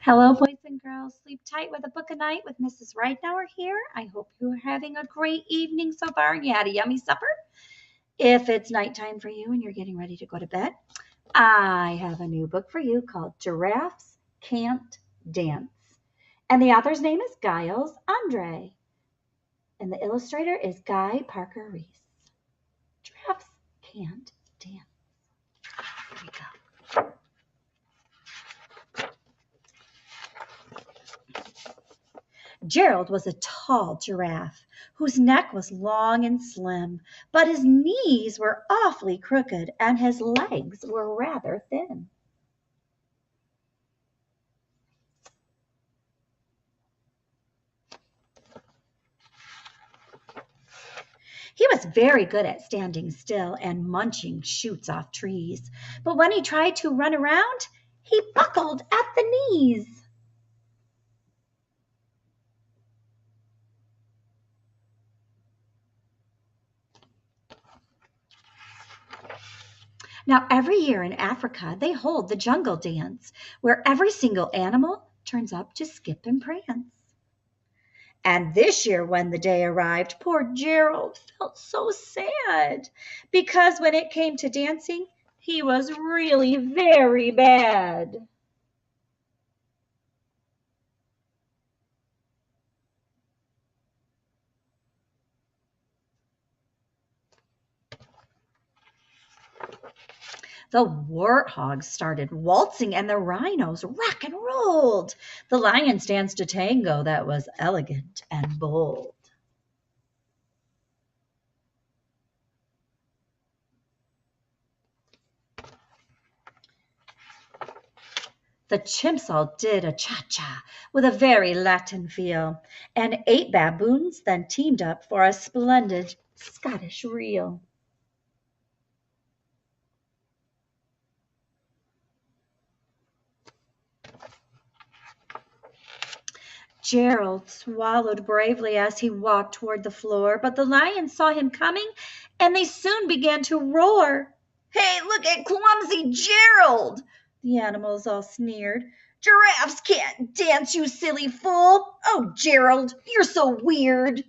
Hello, boys and girls. Sleep tight with a book a night with Mrs. Ridenauer here. I hope you're having a great evening so far and you had a yummy supper. If it's nighttime for you and you're getting ready to go to bed, I have a new book for you called Giraffes Can't Dance. And the author's name is Giles Andreae. And the illustrator is Guy Parker Reese. Giraffes Can't Dance. Here we go. Gerald was a tall giraffe whose neck was long and slim, but his knees were awfully crooked and his legs were rather thin. He was very good at standing still and munching shoots off trees, but when he tried to run around, he buckled at the knees. Now, every year in Africa, they hold the jungle dance, where every single animal turns up to skip and prance. And this year, when the day arrived, poor Gerald felt so sad because when it came to dancing, he was really very bad. The warthogs started waltzing and the rhinos rock and rolled. The lions danced a tango that was elegant and bold. The chimps all did a cha-cha with a very Latin feel, and 8 baboons then teamed up for a splendid Scottish reel. Gerald swallowed bravely as he walked toward the floor, but the lions saw him coming and they soon began to roar. Hey, look at clumsy Gerald! The animals all sneered. Giraffes can't dance, you silly fool! Oh, Gerald, you're so weird!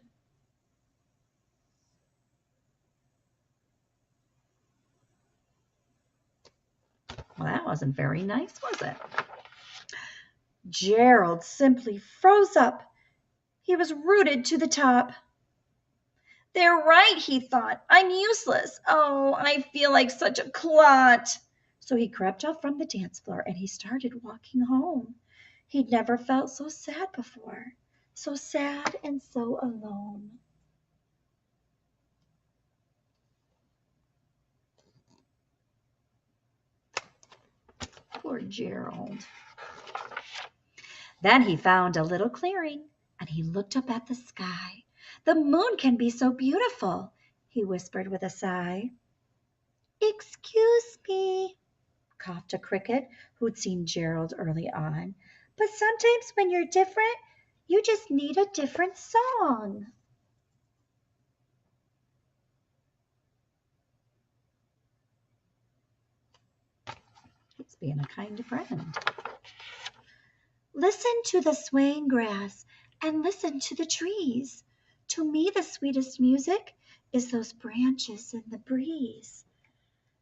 Well, that wasn't very nice, was it? Gerald simply froze up. He was rooted to the top. They're right, he thought. I'm useless. Oh, I feel like such a clot. So he crept up from the dance floor and he started walking home. He'd never felt so sad before, so sad and so alone. Poor Gerald. Then he found a little clearing and he looked up at the sky. The moon can be so beautiful, he whispered with a sigh. Excuse me, coughed a cricket who'd seen Gerald early on. But sometimes when you're different, you just need a different song. He's being a kind friend. Listen to the swaying grass and listen to the trees. To me, the sweetest music is those branches in the breeze.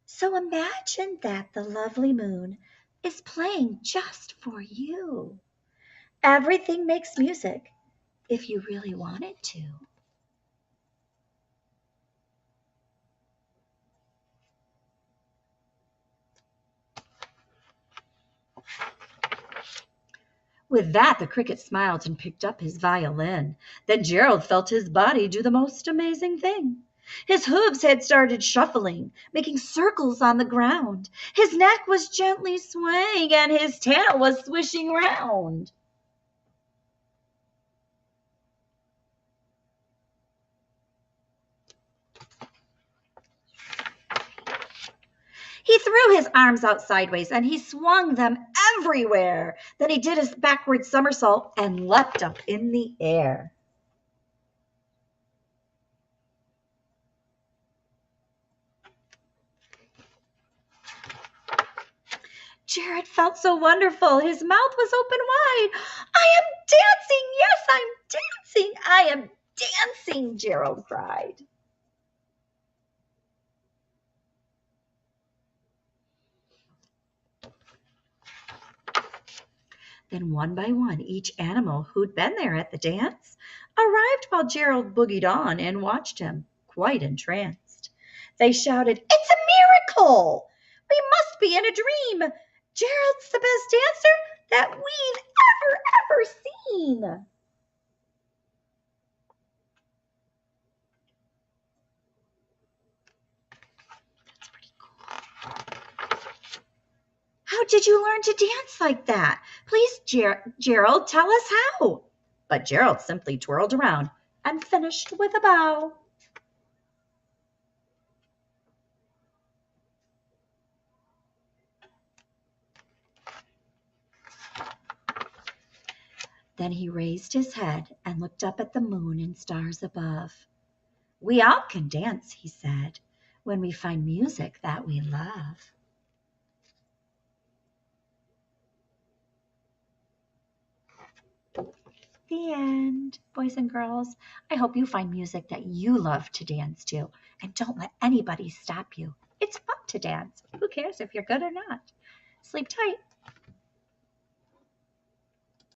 So imagine that the lovely moon is playing just for you. Everything makes music if you really want it to. With that, the cricket smiled and picked up his violin. Then Gerald felt his body do the most amazing thing. His hooves had started shuffling, making circles on the ground. His neck was gently swaying and his tail was swishing round. He threw his arms out sideways and he swung them everywhere. Then he did his backward somersault and leapt up in the air. Jared felt so wonderful. His mouth was open wide. I am dancing. Yes, I'm dancing. I am dancing, Gerald cried. Then one by one, each animal who'd been there at the dance arrived while Gerald boogied on and watched him, quite entranced. They shouted, "It's a miracle! We must be in a dream! Gerald's the best dancer that we've ever seen!" "How did you learn to dance like that? Please, Gerald, tell us how." But Gerald simply twirled around and finished with a bow. Then he raised his head and looked up at the moon and stars above. "We all can dance," he said, "when we find music that we love." The end, boys and girls. I hope you find music that you love to dance to, and don't let anybody stop you. It's fun to dance. Who cares if you're good or not? Sleep tight.